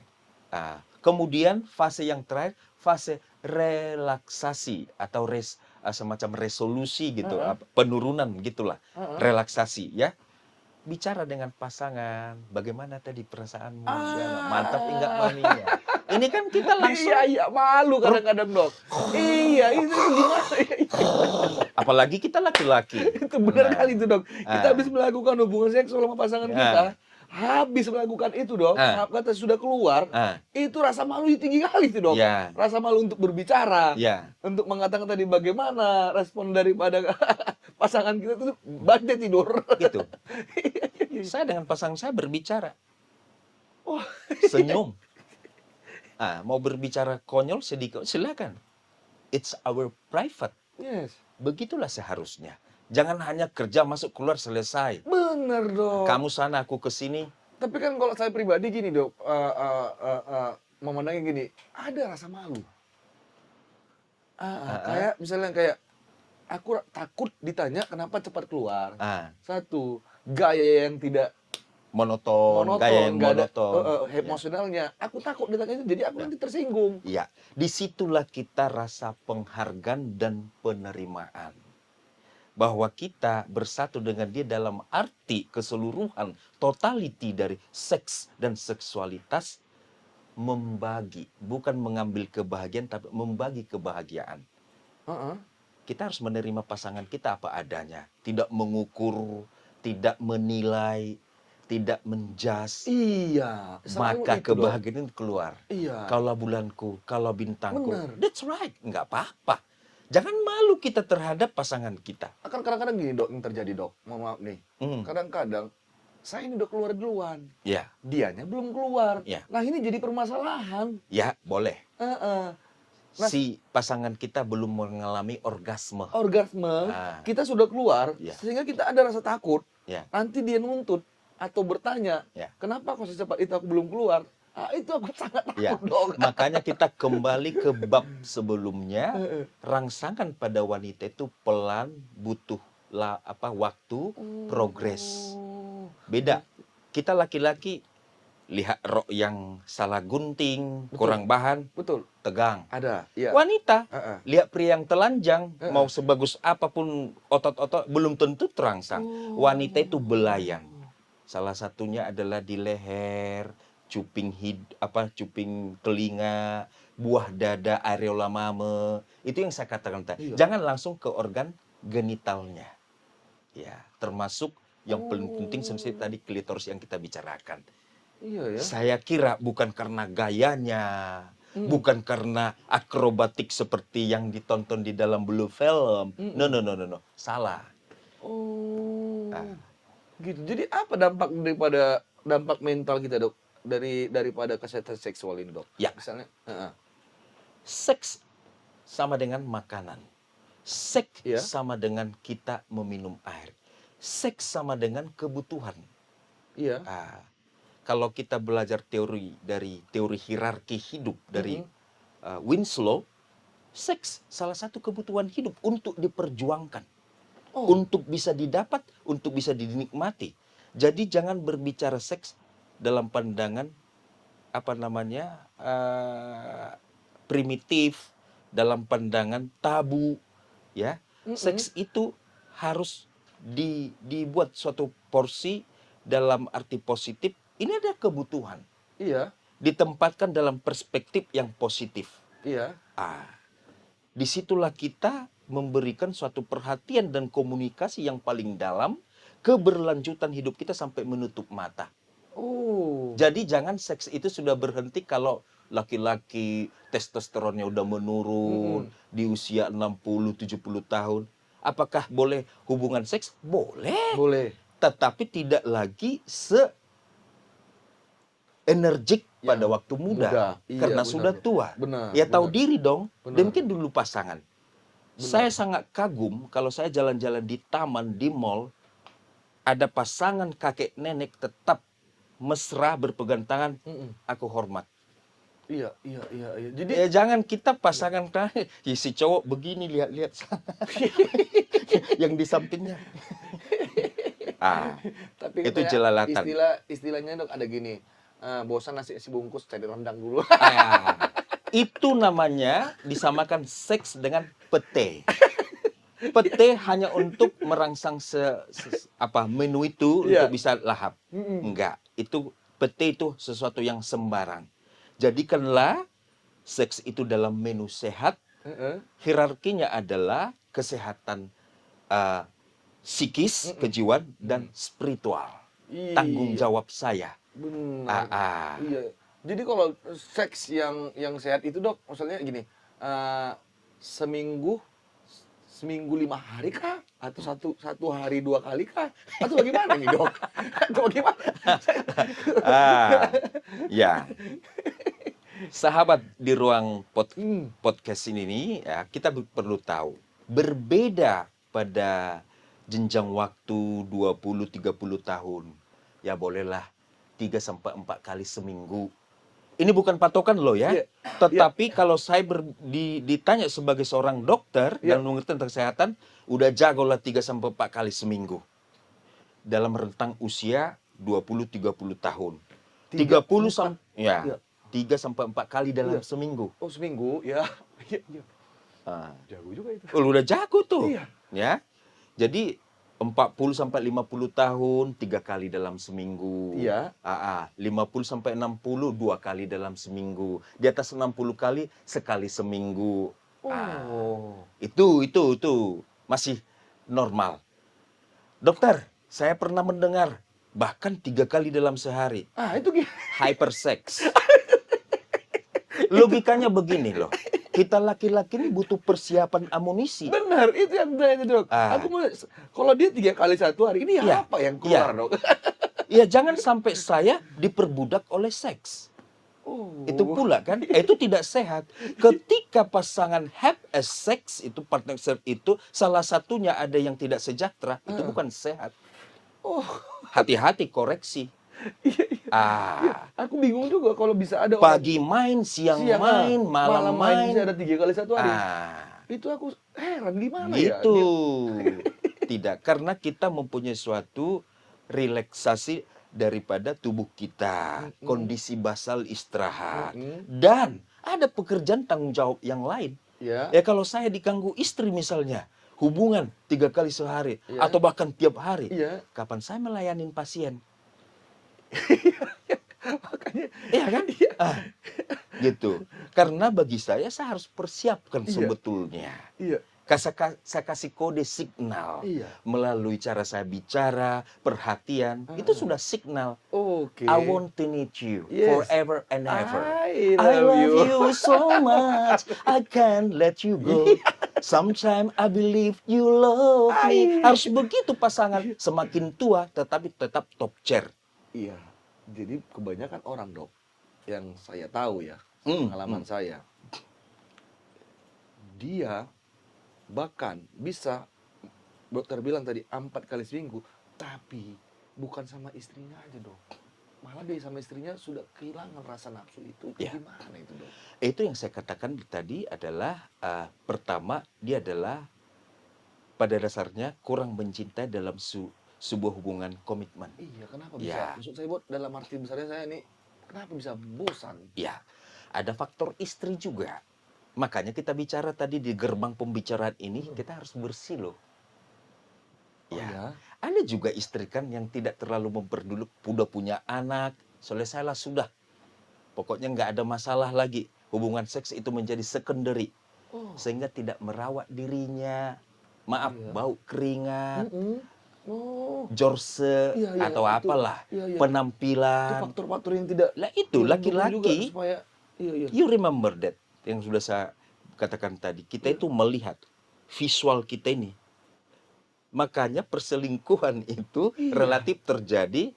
A: Eh.
B: Kemudian fase yang terakhir, fase relaksasi atau semacam resolusi gitu,
A: Heeh.
B: penurunan gitulah,
A: Heeh.
B: relaksasi ya. Bicara dengan pasangan, bagaimana tadi perasaanmu, mantap enggak maminya. Ini kan kita langsung,
A: Iya, iya, malu kadang-kadang, Dok. Iya, itu gimana ya?
B: apalagi kita laki-laki.
A: Itu benar
B: Nah,
A: kali itu, Dok. Kita habis melakukan hubungan seksual sama pasangan kita, habis melakukan itu, Dok,
B: Ah.
A: kata sudah keluar,
B: ah,
A: itu rasa malu tinggi kali itu, Dok.
B: ya,
A: Rasa malu untuk berbicara,
B: ya,
A: untuk mengatakan tadi bagaimana respon daripada pasangan kita itu banyak tidur.
B: gitu.
A: Iya, iya, iya.
B: Saya dengan pasangan saya berbicara,
A: Oh,
B: senyum. Mau berbicara konyol sedikit, silakan. It's our private.
A: yes.
B: Begitulah seharusnya. Jangan hanya kerja masuk keluar selesai.
A: Bener, Dok.
B: Kamu sana, aku ke sini.
A: Tapi kan kalau saya pribadi gini, Dok, memandangnya gini, ada rasa malu. Kayak misalnya kayak aku takut ditanya kenapa cepat keluar. Satu, gaya yang tidak
B: Monoton, gaya yang
A: nggak ada
B: monoton. Ya.
A: emosionalnya. Aku takut ditanya itu, jadi aku nanti tersinggung.
B: Iya, disitulah kita rasa penghargaan dan penerimaan. Bahwa kita bersatu dengan dia dalam arti keseluruhan, totality dari seks dan seksualitas, membagi, bukan mengambil kebahagiaan, tapi membagi kebahagiaan.
A: Heeh.
B: Kita harus menerima pasangan kita apa adanya, tidak mengukur, tidak menilai, tidak menjas.
A: Iya, selalu
B: Maka
A: itu, Dok.
B: kebahagiaan itu keluar.
A: Iya.
B: Kalau bulanku, kalau bintangku,
A: Bener.
B: that's right, nggak apa-apa. Jangan malu kita terhadap pasangan kita.
A: Akan kadang-kadang gini, Dok, yang terjadi, Dok. Mohon maaf nih. Kadang-kadang saya ini udah keluar duluan.
B: Ya,
A: Dianya belum keluar.
B: Ya.
A: Nah, ini jadi permasalahan.
B: ya boleh.
A: Heeh. Nah,
B: Si pasangan kita belum mengalami orgasme.
A: orgasme, kita sudah keluar,
B: Ya.
A: sehingga kita ada rasa takut.
B: Ya.
A: Nanti dia nuntut atau bertanya,
B: Ya.
A: kenapa kok secepat itu aku belum keluar? Itu aku sangat takut,
B: Ya,
A: Dok.
B: makanya kita kembali ke bab sebelumnya. Rangsangan pada wanita itu pelan, butuh waktu, progres.
A: Oh.
B: Beda. Kita laki-laki lihat rok yang salah gunting,
A: Betul.
B: kurang bahan,
A: Betul,
B: tegang.
A: ada. Iya.
B: Wanita
A: Heeh.
B: lihat pria yang telanjang, mau sebagus apapun otot-otot belum tentu terangsang. Wanita itu belayan. Salah satunya adalah di leher, cuping cuping telinga, buah dada, areola mame. Itu yang saya katakan tadi.
A: Iya.
B: Jangan langsung ke organ genitalnya. Ya, termasuk yang paling penting seperti tadi klitoris yang kita bicarakan.
A: Iya ya.
B: Saya kira bukan karena gayanya, bukan karena akrobatik seperti yang ditonton di dalam Blue Film. No. Salah.
A: Oh. Gitu. Jadi apa dampak mental kita, Dok? Daripada kesehatan seksual ini, Dok?
B: Ya.
A: Misalnya, heeh.
B: Seks sama dengan makanan. Seks
A: Iya.
B: sama dengan kita meminum air. Seks sama dengan kebutuhan.
A: Iya.
B: Kalau kita belajar dari teori hierarki hidup dari
A: Mhm.
B: Winslow, seks salah satu kebutuhan hidup untuk diperjuangkan,
A: Oh.
B: untuk bisa didapat, untuk bisa dinikmati. Jadi jangan berbicara seks dalam pandangan primitif, dalam pandangan tabu, ya.
A: Mhm.
B: Seks itu harus dibuat suatu porsi dalam arti positif. Ini ada kebutuhan,
A: Iya.
B: ditempatkan dalam perspektif yang positif.
A: Iya.
B: Disitulah kita memberikan suatu perhatian dan komunikasi yang paling dalam keberlanjutan hidup kita sampai menutup mata.
A: Oh.
B: Jadi jangan seks itu sudah berhenti kalau laki-laki testosteronnya udah menurun di usia 60-70 tahun. Apakah boleh hubungan seks? Boleh.
A: Boleh.
B: Tetapi tidak lagi se-energik pada
A: Yang
B: waktu muda.
A: Iya,
B: Karena
A: benar,
B: sudah
A: Dok.
B: tua.
A: Benar.
B: Ya tahu
A: benar.
B: diri dong.
A: Benar.
B: Demikian dulu pasangan. Saya sangat kagum kalau saya jalan-jalan di taman, di mall, ada pasangan kakek nenek tetap mesra berpegang tangan, aku hormat.
A: Iya. Jadi
B: Ya jangan kita pasangan ya, si cowok begini lihat-lihat yang di sampingnya.
A: tapi
B: Itu
A: katanya
B: jelalatan.
A: istilahnya, Dok, ada gini. Bosan nasi bungkus cari rendang dulu.
B: Itu namanya disamakan seks dengan pete. Pete hanya untuk merangsang menu itu
A: Iya.
B: untuk bisa lahap. Enggak, itu pete itu sesuatu yang sembarang. Jadikanlah seks itu dalam menu sehat. Hierarkinya adalah kesehatan psikis, kejiwaan, dan spiritual. Tanggung jawab saya.
A: Benar. Iya. Jadi kalau seks yang sehat itu, Dok, maksudnya gini, seminggu 5 hari kah? Atau satu hari 2 kali kah? Atau bagaimana nih, Dok? Atau bagaimana?
B: Ya. Sahabat di ruang podcast ini ya, kita perlu tahu berbeda pada jenjang waktu 20-30 tahun. Ya bolehlah 3-4 kali seminggu. Ini bukan patokan loh ya.
A: Iya.
B: Tetapi kalau saya ditanya sebagai seorang dokter dan mengerti tentang kesehatan, udah jagolah 3-4 kali seminggu. Dalam rentang usia 20-30 tahun. 3-4 kali dalam seminggu.
A: Oh, seminggu, ya. Iya. Jago juga itu.
B: Udah jago tuh.
A: Iya.
B: Ya. Jadi 40-50 tahun 3 kali dalam seminggu.
A: Iya.
B: 50-60 2 kali dalam seminggu. Di atas 60 kali sekali seminggu. Itu masih normal. Dokter, saya pernah mendengar bahkan 3 kali dalam sehari.
A: Itu
B: Hypersex. Logikanya begini loh. Kita laki-laki ini butuh persiapan amunisi.
A: Benar, itu yang tanya, Dok. Aku mau, kalau dia 3 kali satu hari, ini apa yang keluar, Dok?
B: Ya jangan sampai saya diperbudak oleh seks. Itu pula kan, itu tidak sehat. Ketika pasangan have a sex, itu partner itu salah satunya ada yang tidak sejahtera, itu bukan sehat. Hati-hati, koreksi.
A: Iya. Aku bingung juga kalau bisa ada
B: pagi main, siang main, malam main.
A: Bisa ada 3 kali satu hari. Itu aku heran gimana ya.
B: Gitu. Tidak, karena kita mempunyai suatu relaksasi daripada tubuh kita, kondisi basal istirahat, dan ada pekerjaan tanggung jawab yang lain. Ya kalau saya diganggu istri misalnya, hubungan 3 kali sehari atau bahkan tiap hari, kapan saya melayani pasien?
A: Makanya,
B: iya kan? Gitu. Karena bagi saya harus persiapkan sebetulnya. Saya kasih kode signal melalui cara saya bicara, perhatian, itu sudah signal. I want to need you forever and ever.
A: I love
B: you so much, I can't let you go. Sometimes I believe you love me.
A: Ai.
B: Harus begitu pasangan. Semakin tua tetapi tetap top chair.
A: Iya. Jadi kebanyakan orang, Dok, yang saya tahu ya,
B: Hmm,
A: pengalaman saya, dia bahkan bisa, dokter bilang tadi 4 kali seminggu, tapi bukan sama istrinya aja, Dok. Malah dia sama istrinya sudah kehilangan rasa nafsu itu.
B: Ya.
A: Gimana itu, Dok?
B: Itu yang saya katakan tadi adalah pertama dia adalah pada dasarnya kurang mencintai dalam sebuah hubungan komitmen.
A: Iya, kenapa bisa?
B: Ya.
A: Maksud saya, buat dalam arti besarnya saya nih, kenapa bisa bosan?
B: Ya, ada faktor istri juga. Makanya kita bicara tadi di gerbang pembicaraan ini kita harus bersih loh.
A: Oh
B: Ya.
A: ya?
B: Ada juga istri kan yang tidak terlalu memperduli, udah punya anak, selesailah sudah. Pokoknya nggak ada masalah lagi. Hubungan seks itu menjadi secondary.
A: Oh.
B: Sehingga tidak merawat dirinya. Maaf,
A: Iya.
B: bau keringat,
A: Oh,
B: jorse,
A: iya, iya,
B: atau
A: itu.
B: apalah.
A: Iya, iya. Itu
B: Penampilan.
A: faktor-faktor yang tidak
B: Lah itu
A: yang mendukung juga
B: laki-laki.
A: supaya iya, iya.
B: You remember that yang sudah saya katakan tadi. Kita itu melihat visual kita ini. Makanya perselingkuhan itu
A: Iya.
B: relatif terjadi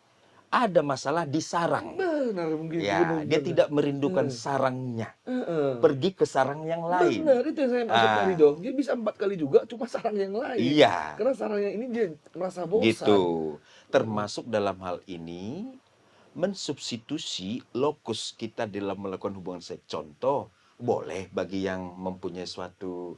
B: ada masalah di sarang.
A: Benar mungkin itu,
B: Ya,
A: benar,
B: dia
A: benar.
B: tidak merindukan sarangnya.
A: Heeh.
B: Pergi ke sarang yang lain.
A: Benar, itu yang saya maksud
B: Ah.
A: tadi, Dok. Dia bisa 4 kali juga, cuma sarang yang lain.
B: Iya.
A: Karena sarang yang ini dia merasa bosan.
B: Gitu. Termasuk dalam hal ini mensubstitusi lokus kita dalam melakukan hubungan seks. Contoh, boleh bagi yang mempunyai suatu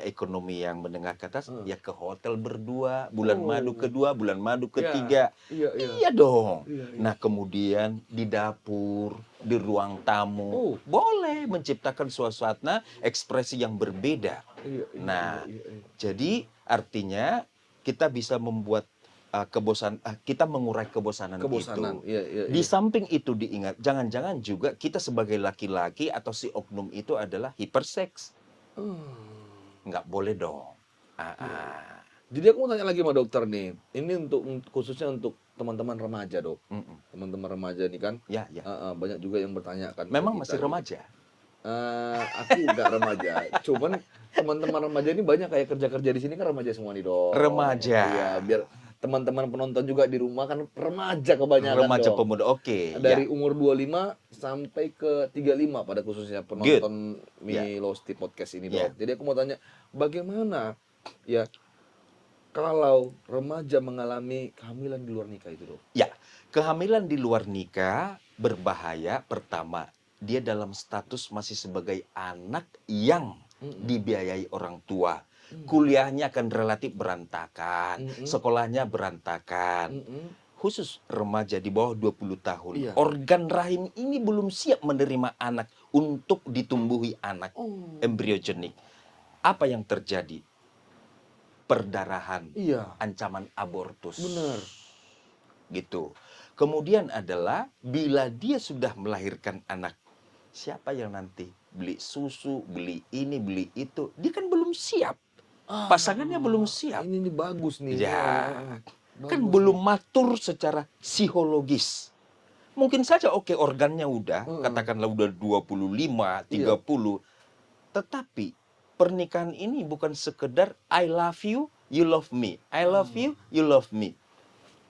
B: ekonomi yang menengah ke atas, ya ke hotel berdua, bulan madu kedua, bulan madu ketiga.
A: Iya, iya.
B: Iya dong.
A: Iya, iya.
B: Nah, kemudian di dapur, di ruang tamu, boleh menciptakan suasana ekspresi yang berbeda.
A: Iya, iya,
B: Nah,
A: iya, iya.
B: jadi artinya kita bisa membuat kita mengurai kebosanan
A: Kebosanan.
B: itu.
A: Iya, iya,
B: Di
A: iya.
B: samping itu diingat, jangan-jangan juga kita sebagai laki-laki atau si oknum itu adalah hiperseks. Nggak boleh dong.
A: Jadi aku mau tanya lagi sama dokter nih. Ini untuk khususnya untuk teman-teman remaja, Dok. Teman-teman remaja nih kan.
B: Ya, ya.
A: Banyak juga yang bertanya kan. ke
B: Memang
A: kita
B: masih
A: nih.
B: remaja.
A: Aku nggak remaja. Cuman teman-teman remaja ini banyak kayak kerja-kerja di sini kan remaja semua nih, Dok.
B: Remaja.
A: Iya, biar teman-teman penonton juga di rumah kan remaja kebanyakan,
B: Remaja
A: Dok.
B: pemuda, oke.
A: Dari
B: Ya.
A: umur 25 sampai ke 35 pada khususnya penonton
B: Yeah.
A: Milosti podcast ini, Dok.
B: Yeah.
A: Jadi aku mau tanya, bagaimana ya kalau remaja mengalami kehamilan di luar nikah itu, Dok?
B: Ya, kehamilan di luar nikah berbahaya. Pertama, dia dalam status masih sebagai anak yang dibiayai orang tua. Kuliahnya akan relatif berantakan, sekolahnya berantakan. Khusus remaja di bawah 20 tahun.
A: Iya.
B: Organ rahim ini belum siap menerima anak untuk ditumbuhi anak embriogenik. Apa yang terjadi? Perdarahan,
A: Iya.
B: ancaman abortus.
A: Benar.
B: Gitu. Kemudian adalah bila dia sudah melahirkan anak, siapa yang nanti beli susu, beli ini, beli itu? Dia kan belum siap. Pasangannya belum siap.
A: Ini bagus nih.
B: Ya, kan
A: Bagus
B: belum matur secara psikologis. Mungkin saja oke organnya udah, katakanlah udah 25, 30. Tetapi pernikahan ini bukan sekedar I love you, you love me. I love you, you love me.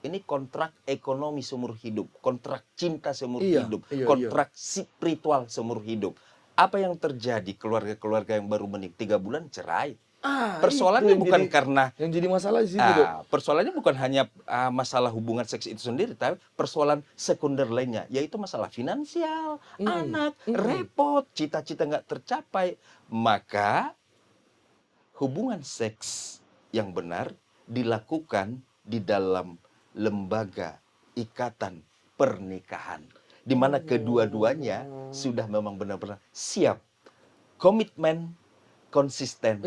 B: Ini kontrak ekonomi seumur hidup, kontrak cinta seumur hidup, kontrak spiritual seumur hidup. Apa yang terjadi keluarga-keluarga yang baru menikah 3 bulan cerai? Persoalannya bukan karena
A: yang jadi masalah di situ, Dok.
B: persoalannya bukan hanya masalah hubungan seks itu sendiri, tapi persoalan sekunder lainnya, yaitu masalah finansial, anak, repot, cita-cita nggak tercapai. Maka hubungan seks yang benar dilakukan di dalam lembaga ikatan pernikahan, di mana kedua-duanya sudah memang benar-benar siap, komitmen, konsisten,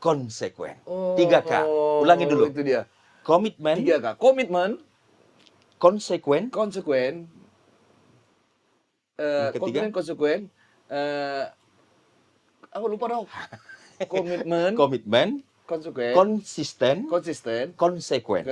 B: konsekuen. 3K. Ulangi dulu.
A: Itu dia.
B: Komitmen,
A: 3K. Komitmen,
B: konsekuen,
A: konsekuen.
B: Yang ketiga?
A: Komitmen, konsekuen. Aku lupa, Dok. Komitmen,
B: komitmen, konsisten,
A: konsisten,
B: konsekuen.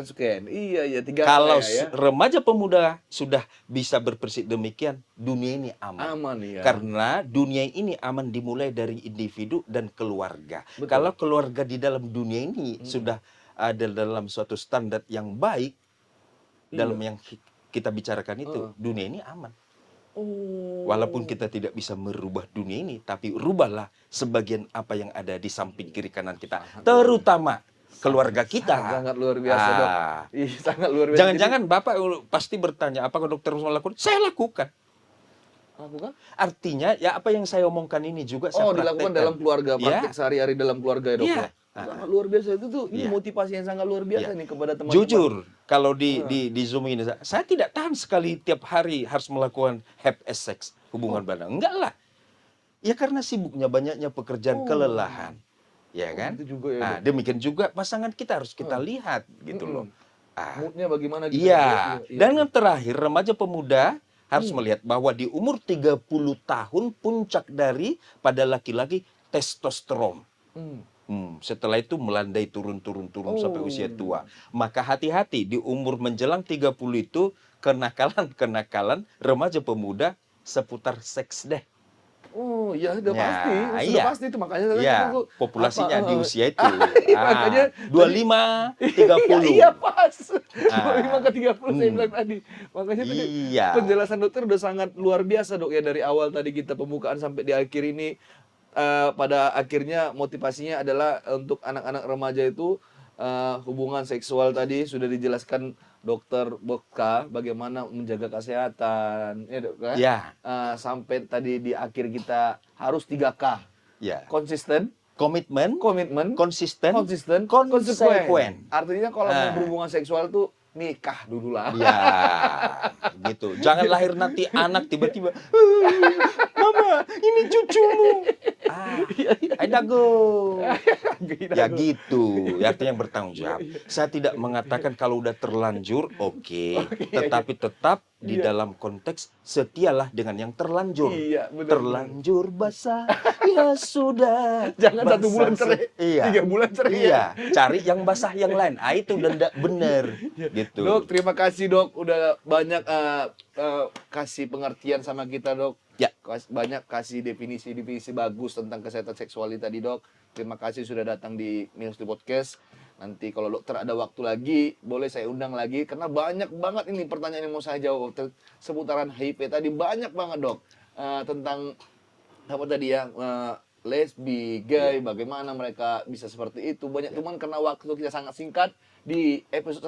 A: Iya, 3
B: Kalau
A: ya.
B: remaja pemuda sudah bisa berprinsip demikian, dunia ini aman.
A: Aman ya.
B: Karena dunia ini aman dimulai dari individu dan keluarga.
A: Betul.
B: Kalau keluarga di dalam dunia ini sudah ada dalam suatu standar yang baik, dalam yang kita bicarakan itu, dunia ini aman. Walaupun kita tidak bisa merubah dunia ini, tapi rubahlah sebagian apa yang ada di samping kiri kanan kita, terutama keluarga kita.
A: Sangat luar biasa, Dok. Iya, sangat luar biasa.
B: Jangan-jangan Bapak pasti bertanya, apakah dokter harus melakukan? Saya lakukan.
A: Lakukan?
B: Artinya, ya apa yang saya omongkan ini juga saya
A: dilakukan
B: praktekkan.
A: dalam keluarga, praktek sehari-hari dalam keluarga ya, Dok.
B: Iya.
A: Sangat luar biasa itu tuh. Ini motivasi yang sangat luar biasa nih kepada teman-teman.
B: Jujur, kalau di Zoom ini, saya tidak tahan sekali tiap hari harus melakukan have sex, hubungan badan. Enggak lah. Ya karena sibuknya banyaknya pekerjaan, kelelahan. Ya kan?
A: Itu juga ya,
B: Nah, demikian juga pasangan kita harus kita lihat gitu loh.
A: Moodnya bagaimana gitu.
B: Iya. Dan yang terakhir, remaja pemuda harus melihat bahwa di umur 30 tahun puncak dari pada laki-laki testosteron. Setelah itu melandai turun sampai usia tua. Maka hati-hati di umur menjelang 30 itu kenakalan remaja pemuda seputar seks deh.
A: Oh, ya udah
B: Ya,
A: pasti. Sudah
B: iya.
A: pasti itu makanya
B: Ya, populasinya di usia itu.
A: Makanya
B: 25, 30.
A: Iya, pas. 25 ke 30 saya bilang tadi. Makanya tadi
B: Iya.
A: penjelasan dokter udah sangat luar biasa, Dok, ya, dari awal tadi kita pembukaan sampai di akhir ini. Pada akhirnya motivasinya adalah untuk anak-anak remaja itu hubungan seksual tadi sudah dijelaskan Dokter Bokka bagaimana menjaga kesehatan, ya, Dok, kan?
B: Ya.
A: Sampai tadi di akhir kita harus 3K.
B: Ya.
A: Konsisten,
B: Komitmen, konsisten,
A: konsekuen.
B: konsekuen.
A: Artinya kalau mau berhubungan seksual tuh nikah dulu lah.
B: Ya, gitu. Jangan lahir nanti anak tiba-tiba, Mama, ini cucumu. Dago. Ya gitu. Ya, artinya yang bertanggung jawab. Saya tidak mengatakan kalau udah terlanjur, oke. Tetapi tetap di dalam konteks setialah dengan yang terlanjur.
A: Iya, benar.
B: Terlanjur basah, ya sudah.
A: Jangan 1 bulan
B: Basah
A: cerai, 3 bulan cerai.
B: Iya, cari yang basah yang lain. Itu udah bener. Gitu.
A: Dok, terima kasih, Dok, udah banyak kasih pengertian sama kita, Dok.
B: Ya.
A: Banyak kasih definisi bagus tentang kesehatan seksual tadi, Dok. Terima kasih sudah datang di Milos di Podcast. Nanti kalau dokter ada waktu lagi, boleh saya undang lagi karena banyak banget ini pertanyaan yang mau saya jawab seputaran HIV tadi, banyak banget, Dok. Tentang apa tadi ya? Lesbi, gay, bagaimana mereka bisa seperti itu. Banyak cuman karena waktu kita sangat singkat, di episode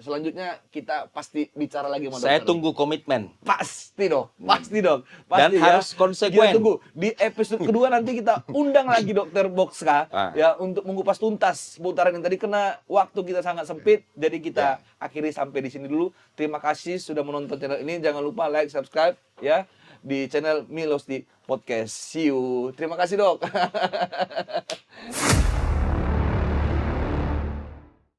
A: selanjutnya kita pasti bicara lagi sama dokter.
B: Saya tunggu komitmen.
A: Pasti dong. Pasti
B: Dan
A: ya.
B: harus konsekuen.
A: Kita tunggu. Di episode kedua nanti kita undang lagi Dokter Bokska ya untuk mengupas tuntas seputaran yang tadi, karena waktu kita sangat sempit. Jadi kita akhiri sampai di sini dulu. Terima kasih sudah menonton channel ini. Jangan lupa like, subscribe ya di channel Milos di Podcast. See you. Terima kasih, Dok.